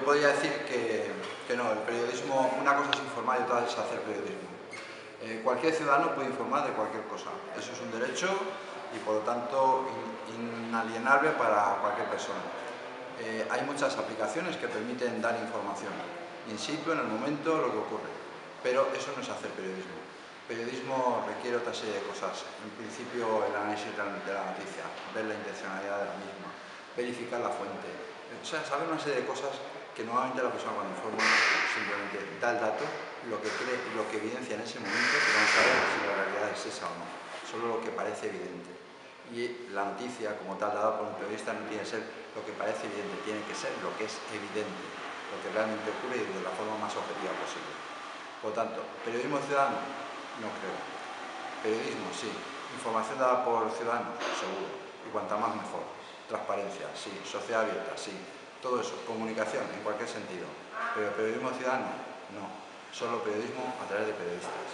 podría decir que no, el periodismo, una cosa es informar y otra es hacer periodismo. Cualquier ciudadano puede informar de cualquier cosa, eso es un derecho y por lo tanto inalienable para cualquier persona. Hay muchas aplicaciones que permiten dar información in situ, en el momento, lo que ocurre, pero eso no es hacer periodismo. Periodismo requiere otra serie de cosas, en principio el análisis de la noticia, ver la intencionalidad de la misma, verificar la fuente, o sea, saber una serie de cosas que normalmente la persona cuando informa simplemente da el dato, lo que cree, lo que evidencia en ese momento, pero no sabe si la realidad es esa o no, solo lo que parece evidente. Y la noticia como tal dada por un periodista no tiene que ser lo que parece evidente, tiene que ser lo que es evidente, lo que realmente ocurre y de la forma más objetiva posible. Por tanto, ¿periodismo ciudadano? No creo. Periodismo, sí. ¿Información dada por ciudadanos? Seguro. Y cuanta más mejor. Transparencia, sí. Sociedad abierta, sí. Todo eso. Comunicación, en cualquier sentido. Pero periodismo ciudadano, no. Solo periodismo a través de periodistas.